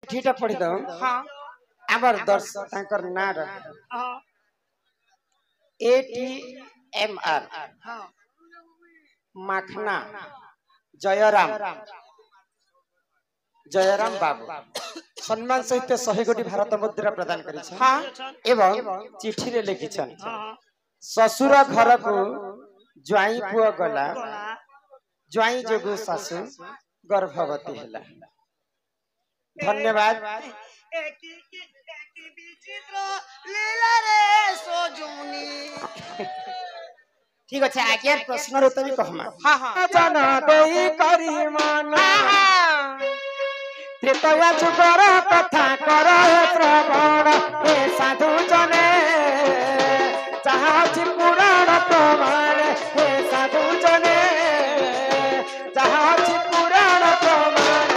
चिठीटा पढ़ी दो। हां आबर दर्शक तांकर नार हां ATMR हां माखना जयराम जयराम बाबू सम्मान सहित 100 कोटी भारत मुद्रा प्रदान करी हां एवं चिठी रे लिखी हां ससुर घर को ज्वाई पुआ गला ज्वाई जोगु सासु गर्भवती हैला। धन्यवाद। ठीक अच्छे आगे प्रश्न उत्तर भी कहमा। हां हां जाना देई करी माना त्रेतया जुगर कथा कर श्रवण हे साधु जने जहाँ अछि पुराण प्रमाण हे साधु जने जहाँ अछि पुराण प्रमाण।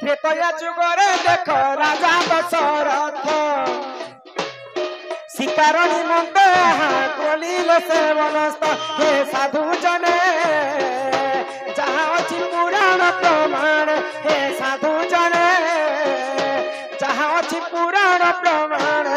त्रेतया जुगरे देख राजा दशरथ शिकारणी मुंडे हाकोलिले सेवनस्थ हे साधु जने जहाँ अछि पुराण प्रमाण हे साधु जने जहाँ अछि पुराण प्रमाण।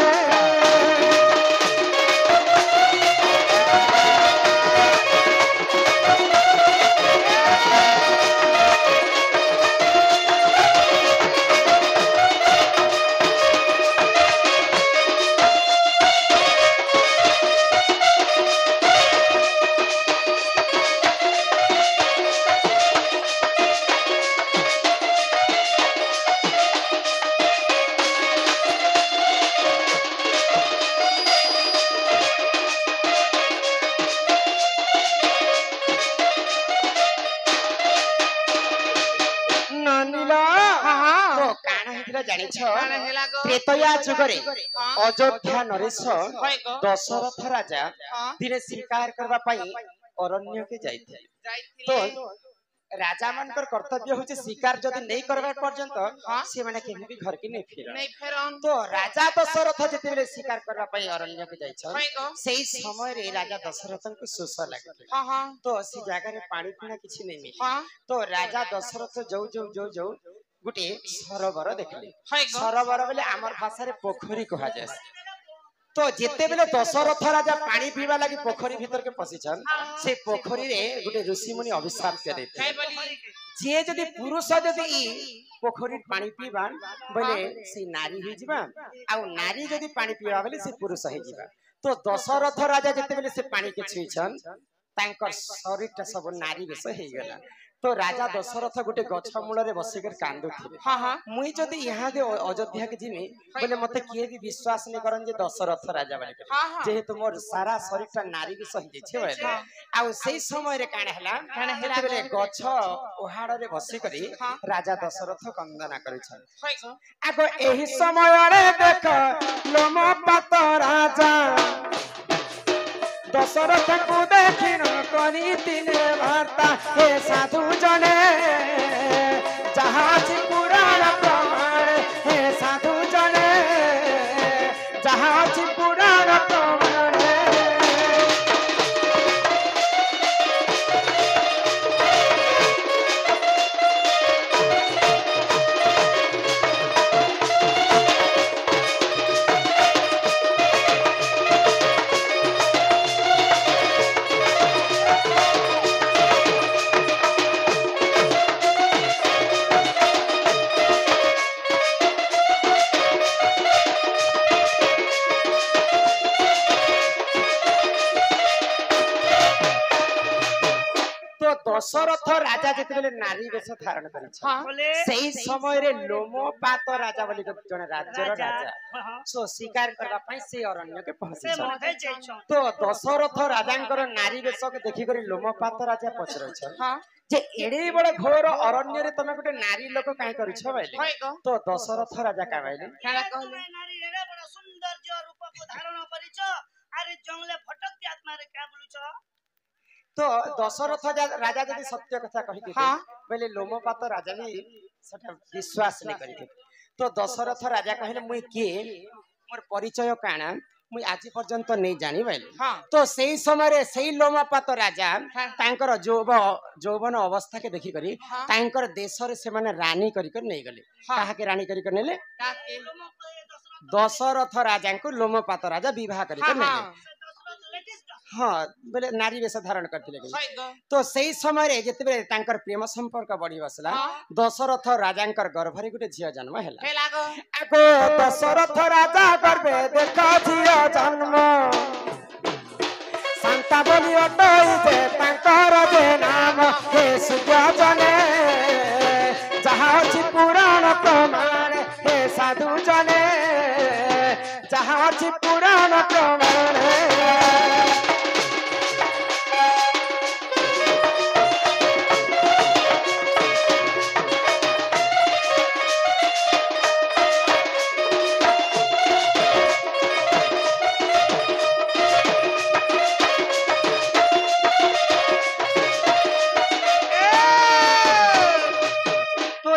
त्रेतया जुगरे अयोध्या नरेश दशरथ राजा दिने शिकार करबा पई अरण्य के जाइथे। तो राजा मानकर कर्तव्य होचे शिकार जदि नहीं करबा पर्यंत से माने केहि भी घर के नहीं फेरन। तो राजा दशरथ जति बेले शिकार करबा पई अरण्य के जाइछन सेही समय रे राजा दशरथ को शोष लागले। तो से जगह रे पानी पीना किछि नहीं मिले। तो राजा दशरथ जो गुटे सरोवर देखले। सरोवर बोले आमर भाषा रे पोखरी कहा जाय। तो जेते बेले दशरथ राजा पानी पीवा लगी पोखरी भीतर के पसिछन से पोखरी रे गुटे ऋषि मुनि अभिशाप करे जे जदी पुरुष जदी पोखरी पानी पीबा बोले से नारी ही जिबा आ नारी जदी पानी पीबा बोले से पुरुष ही जिबा। तो दशरथ राजा जेते बेले से पानी के छुईछन तांकर शरीरटा सब नारी बेस हे गेला। तो राजा दशरथ गुटे गछ मूल रे बसिकर कांदुथिले। मुई जदी यहाँ दे अयोध्या के जिमी बोले मते किए भी विश्वास नहीं करन जे दशरथ राजा बोले जेहेतु मोर सारा शरीरटा नारी बेस हे छै बोले आ सेही समय रे काने हला बोले गछ ओहाड़ रे बसी करी राजा दशरथ वंदना करिछन। आगो एही समय रे देख लोमपात राजा दशरथ को देखिन करी तिने वार्ता हे साधु जने जहाँ अछि पुराण प्रमाण हे साधु जने जहाँ अछि पुराण प्रमाण। दशरथ राजा जेते बेले नारी वेश धारण करिछ सेही समय रे लोमपात राजा बोली जने राज्यर राजा सो शिकार करबा पई से अरण्य के पहुंची। तो दशरथ राजांकर नारी वेश के देखि करी लोमपात राजा पचरछ जे एडे बड़ घोर अरण्य रे तमे गुटे नारी लोक काहे करिछ भाई। तो दशरथ राजा का भाई नारी एडे बड़ सौंदर्य रूप को धारण करिछ आ अरे जंगले भटकती आत्मा रे क्या बोलू छ तो दशरथ राजा जदि सत्य कथा कहि बोले लोमपात राजा भी सेटा विश्वास नहीं करिथे तो दशरथ राजा कहले मुई किए मोर परिचय काना मुई आज पर्यंत नहीं जानी बैल तो सेई समय सेई लोमपात राजा तांकर जौवन अवस्था के देखि करी तांकर देश रे से माने रानी करी कर नहीं गले काहा के रानी करी कर नेले दशरथ राजा को लोमपात राजा विवाह करी कर नेले हाँ बोले नारी वेश धारण करते तो सही समय जिते तांकर प्रेम संपर्क बढ़ी बसला दशरथ राजा गर्भरे गोटे झील जन्म है दशरथ राजा गर्भे देख झील जन्म शांता बोली अटई नाम हे सुजने जहाँ अच्छी पुराण प्रमाण हे साधु जने जहाँ अच्छी पुराण प्रमाण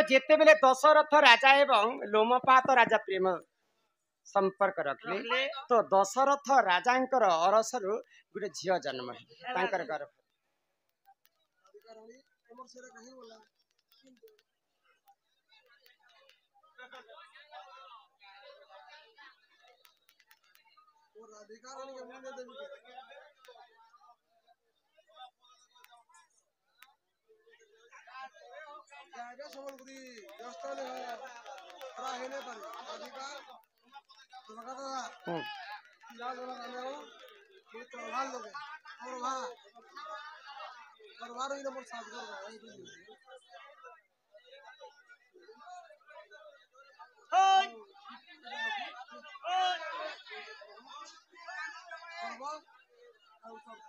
जेते बेले दशरथ राजा एवं लोमपात राजा प्रेम संपर्क रखले तो दशरथ राजांकर अरसरु गुटे झियो जन्म है तांकर गर्भ সম্বলপুরি ব্যস্ত হলে তারা হেলে পারে অধিকার তোমাকে দাদা যা জনা জানো কি তো ভাল লোকে আমার ভা আর বারো নম্বর সাথ করবা এই বুঝি ওই ওই করবা আর করবা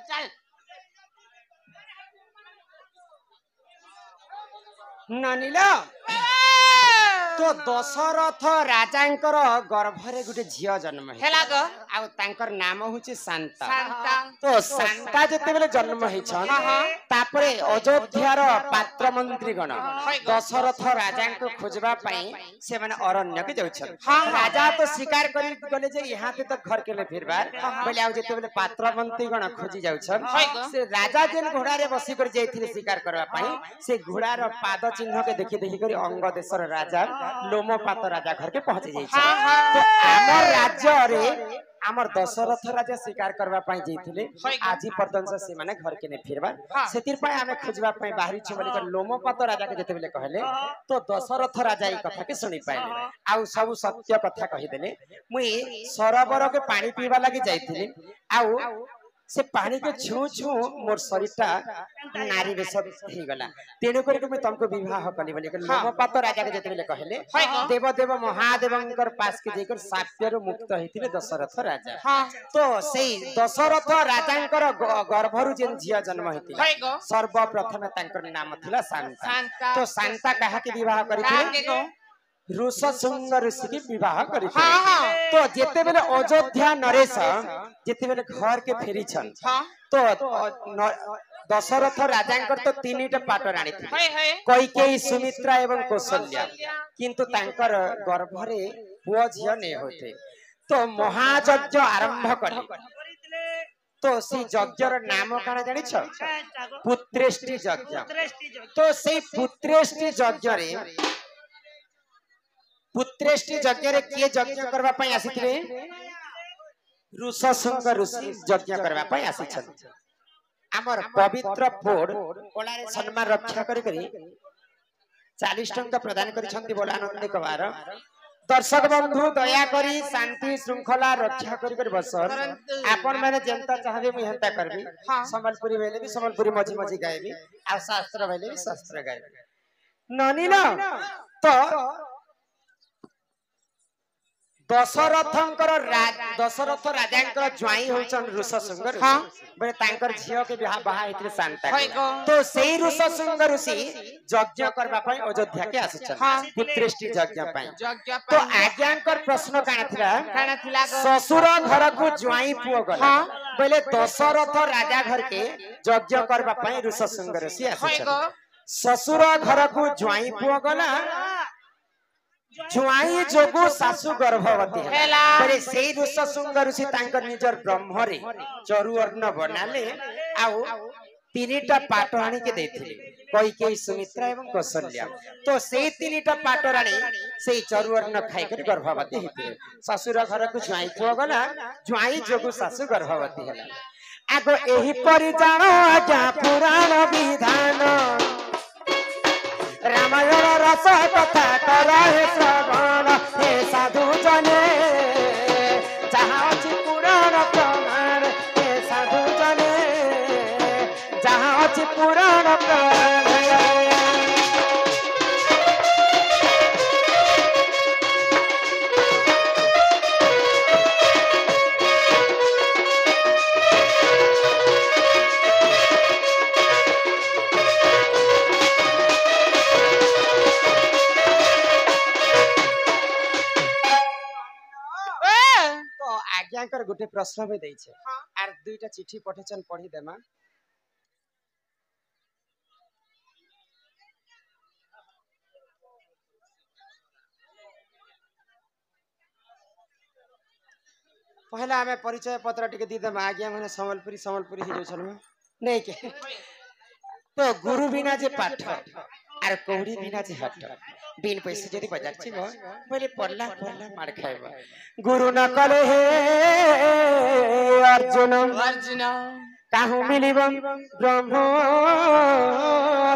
चल नानीला तो दशरथ राजांकर गर्भरे गुटे झियो जन्म हैला ग आ तांकर नाम होची शांता तो शांता जते बेले जन्म है छन तापरे अयोध्यार पात्र मंत्री गण दशरथ राजा को खोजबा पई से माने अरण्य के जाउ छन राजा तो शिकार करि गले जे यहां पे तो घर केले फिरबार बोले आ जते बेले पात्र मंत्री गण खोजी जाउ छन से राजा जेन घोड़ा रे बसी कर जाइथिले शिकार करबा पई से घोड़ार पाद चिन्ह के देखि देखि करी अंग देशर राजा लोमपात राजा घर के पहुंच जाई छ तो हमर राज्य रे हमर दशरथ राजा शिकार करबा पई जइथिले आजि पर्यंत से माने घर के ने फिरबा सेतिर पई हमें खोजबा पई बाहरी छ बोली कर लोमपात राजा के जते बेले कहले तो दशरथ राजा ई कथा के सुनी पाइले आ सब सत्य कथा कहि देले मुई सरोवर के पानी पीबा लागि जाइथिले आ से पानी के छू छू मोर शरीरटा नारी बेस ही गला तेनु करके मैं तुमको विवाह कली बोली के लोमपात राजा के जते बेले कहले देव देव महादेवंकर पास के जेकर साप्यरु मुक्त हितिले दशरथ राजा तो सेई दशरथ राजांकर गर्भरु जेन झिया जन्म हितिला सर्वप्रथम तांकर नाम थिला शांता तो शांता काहा के विवाह करिथिले ऋषशृंग ऋषि की विवाह करी तो जेते बेले अयोध्या नरेश जेते बेले घर के फेरी छन तो दशरथ राजांकर तो तीनटा पाट राणी थी कैकेयी सुमित्रा एवं कौशल्या किंतु तांकर गर्भरे पुओ झियो ने होते तो महायज्ञ आरंभ करी तो सी यज्ञर नाम काना जानि छ पुत्रेष्टि यज्ञ तो सेई पुत्रेष्टि यज्ञ रे पुत्रेष्टि यज्ञ रे के यज्ञ करबा पई आसीथिले ऋषशृंग ऋषि यज्ञ करबा पई आसीछन हमर पवित्र फोड़ कोलारे सम्मान रक्षा करी 40 टंका प्रदान करिछंती बोला आनंद कबार दर्शक बंधु दया करी शांति श्रृंखला रक्षा कर बसन आपण मैंने जेंता चाहबे मुई हेंता करबी संबलपुरी बेले भी संबलपुरी मझी मझी गायबी आ शास्त्र बेले भी शास्त्र गायबी ननी ना तो दशरथंकर दशरथ राजांकर ज्वाई होचन ऋषशृंग ऋषि बे तांकर झियो के बिहा बाहा हेतरे शांता तो सेही ऋषशृंग ऋषि यज्ञ करबा पई अयोध्या के आछन पुत्रेष्टि यज्ञ पई तो आज्ञांकर प्रश्न काना थिला ससुर घर को ज्वाई पुओ गला बेले दशरथ राजा घर के यज्ञ करबा पई ऋषशृंग ऋषि आछन ससुर घर को ज्वाई पुओ गला जुआई जोगु सासु गर्भवती है से ऋषशृंग ऋषि तांकर निजर ब्रह्म रे चरुअर्ण बनाले आउ तीनटा पाट आनी के देथिले कैकेयी सुमित्रा एवं कौशल्या तो से तीनटा पाट रानी से चरुअर्ण खाई कर गर्भवती हेतिले ससुर घर को जुआई पुओ गला जुआई जोगु सासु गर्भवती है आगो एही परि जानो आज्ञा पुराण विधान रामायण रस कथा कराहे श्रवण हे साधु जने जहाँ अछि पुराण प्रमाण हे साधु जने जहाँ अछि पुराण प्रमाण आज्ञाकर गोटे प्रश्न भी दै छे आर दुईटा चिट्ठी पठेछन पढ़ी देमा पहला हमें परिचय पत्र टिके दी देमा आज्ञा माने संबलपुरी संबलपुरी ही जोछन नहीं के तो गुरु बिना जे पाठ आर कौड़ी बिना जे हट बिन पैसे जदि बाजार छी बोले पल्ला पल्ला मार खाइबा गुरु न कले हे अर्जुन अर्जुन काहू मिलिब ब्रह्म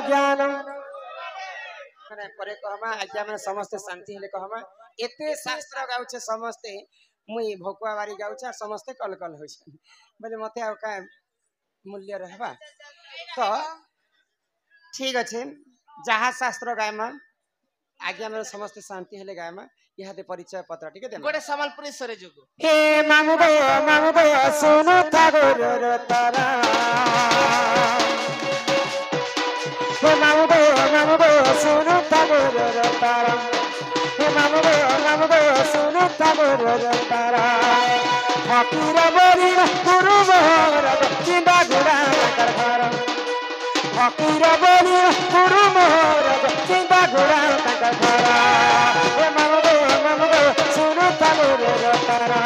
ज्ञान माने परे कहमा आज्ञा माने समस्त शांति हेले कहमा एते शास्त्र गाउछे समस्ते मुई भकुआ बारी गाउछे समस्ते कल कल होइछे बोले मते आ का मूल्य रहबा तो ठीक अछि जहाँ शास्त्र गायमा आज्ञा में समस्त शांति हेले गायमा यहाँ दे परिचय पत्र ठीक है गोटे संबलपुरी सरे जोगु हे मामु गयो सुनो ठाकुर तारा हे मामु गयो सुनो ठाकुर तारा हे मामु गयो सुनो ठाकुर तारा फकीर बोली गुरु मोहर चिंदा गुड़ा कर घर फकीर बोली गुरु मोहर चिंता घोड़ा तक घरा ए मामो सुनो तालो रे तारा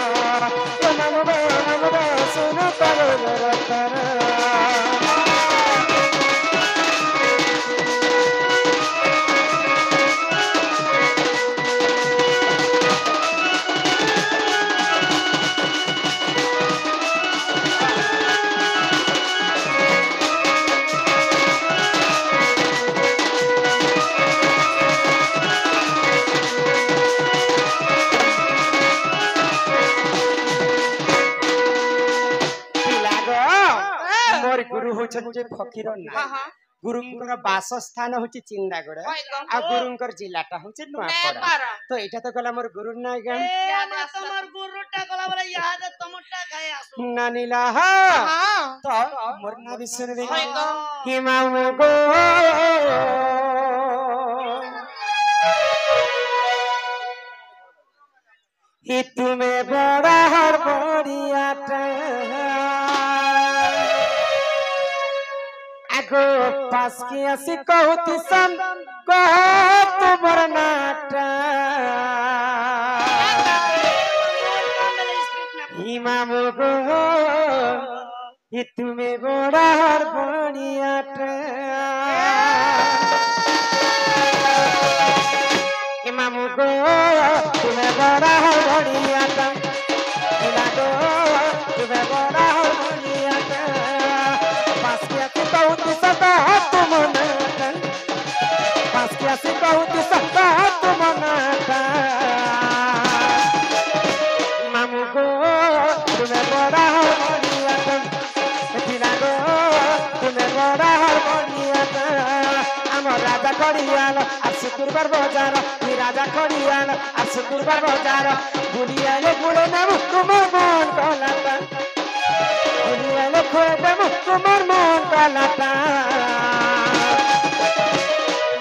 ए मामो सुनो तालो रे तारा फकीर ना गुरुंकर वासस्थान होची चिंदागुड़ा आ गुरुंकर जिलाटा होची नुआपड़ा तो एटा तो गला मोर गुरु ना गम तमर गुरुटा गला वाला याद तमटा गाय आसु नानीला हां तो मोर ना भी सुन दे कि मामू गो ही तुम्हें बड़ा हर बड़ियाटा आगो पास की ऐसी कहती सन कहो तुमर नाटा ही मामू गो ही तुम्हें बड़ा हर बड़ियाटा ही मामू गो तुम्हें बड़ा हर बड़ियाटा तुम्हें बड़ा हर बड़ियाटा पास की ऐसी कहती सदा तुम नाटा पास की ऐसी कहती सदा तुम नाटा খড়িয়াল আর শুক্রবার বাজার ই রাজা খড়িয়াল আর শুক্রবার বাজার বুলিয়ালে বুলে নাম তোমার মন গলাটা বুলিয়ালে খুঁড়ে দেব তোমার মন গলাটা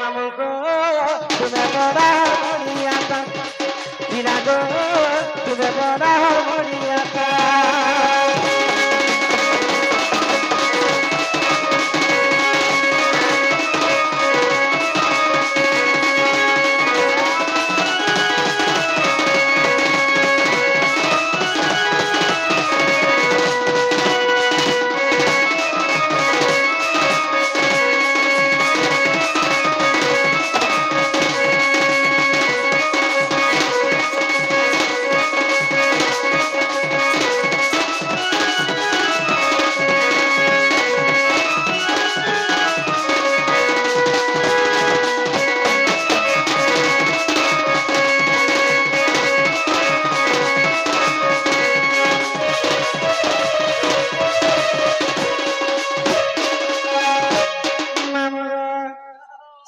মামু গো তুমি বড়া হরিয়াটা হিরা গো তুমি বড়া হরিয়াটা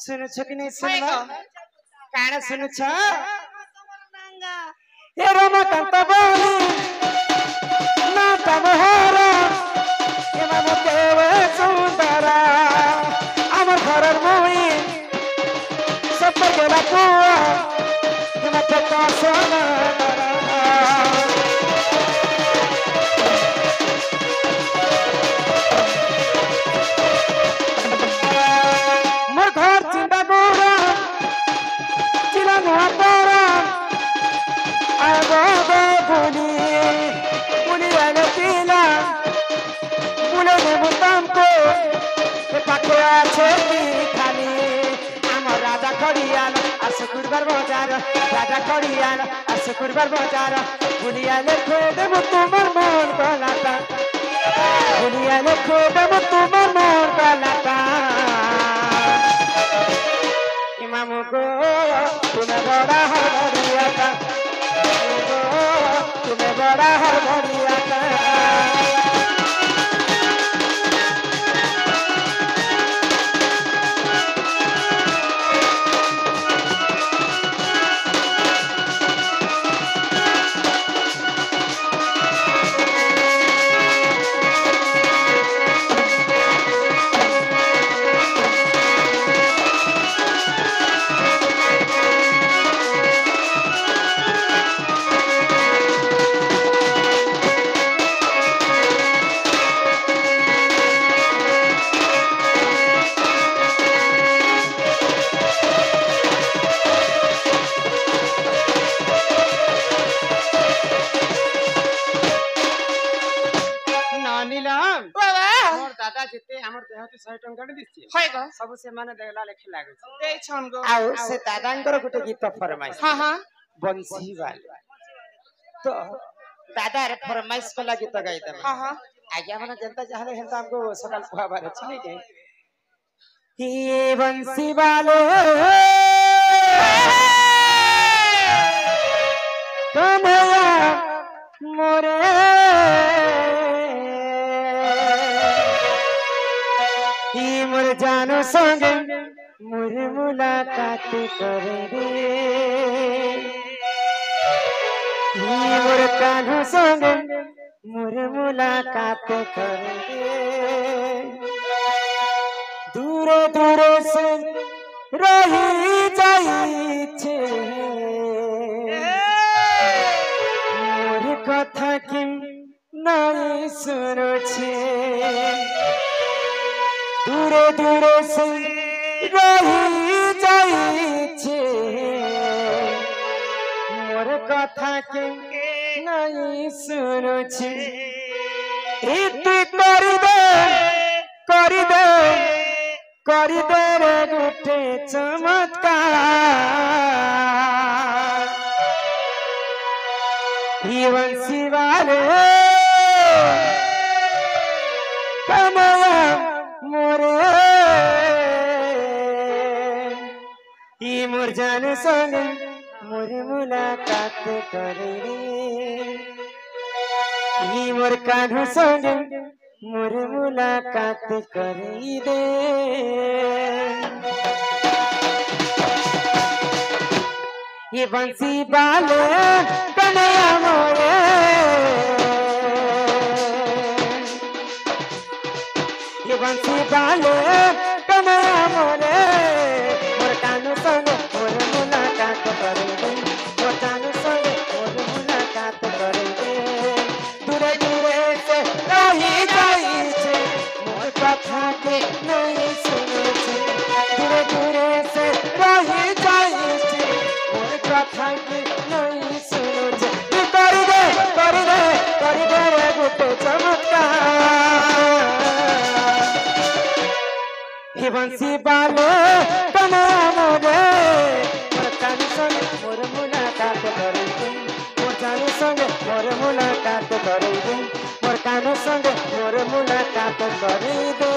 सुनुछ कि नहीं सुनवा काना सुनुछ ए रमाकांत बोली ना तमहरा ए मामो केवे सुंदरा आमर घरर मुई सब गेला पुआ ए मते तो सोना शुक्रवार बाजार राजा खड़ियाल और शुक्रवार बाजार बुलियाले खोदम तुम्हार मन गलाटा बुलियाले खोदम तुम्हार मन गलाटा इमामु गो तुम्हें बड़ा हरियाटा तुम्हें बड़ा हरियाटा दादा जिते हमर देहती 100 टंका दिछि होय गो सब से माने देला लेखे लागै छै दे छन गो आ से दादांकर गुटे गीत फरमाइश हां हां बंसी वाले तो दादा रे फरमाइश वाला गीत गाई दे हां हां आज्ञा माने जनता चाहले हेंता हमको सकाल पुआबार छै नै के ये बंसी वाले कन्हैया मोरे मोर जानो संगे मोर मुलाकात करे रे मोर कान्हो संगे मोर मुलाकात करे रे दूर दूर से रही जाई छे मोर कथा कि नहीं सुनो छे दूरे दूरे से रही जाई छे मोर कथा के नहीं सुनो छे इति कर दे रे गुटे चमत्कार ही बंसी वाले कन्हैया मोरे मोर जान संगे मोर मुलाकात करे रे मोर कान्हो संगे मोर मुलाकात करे दे ये बंसी बाले कन्हैया मोरे ये बंसी बाले कन्हैया मोरे मोर कानू संग मोर मुलाकात करेंगे मोर कानू संग मोर मुलाकात करेंगे दूरे दूरे से रही जाई छे मोर कथा के नहीं सुने छे दूरे दूरे से रही जाई छे मोर कथा के नहीं सुने छे तू कर दे रे गुटे चमत्कार हे बंसी बाले कन्हैया मोरे मोर कानू संग मोर मुलाकात करेंगे मोर कानू संग मोर मुलाकात करेंगे मोर कानू संग मोर मुलाकात करेंगे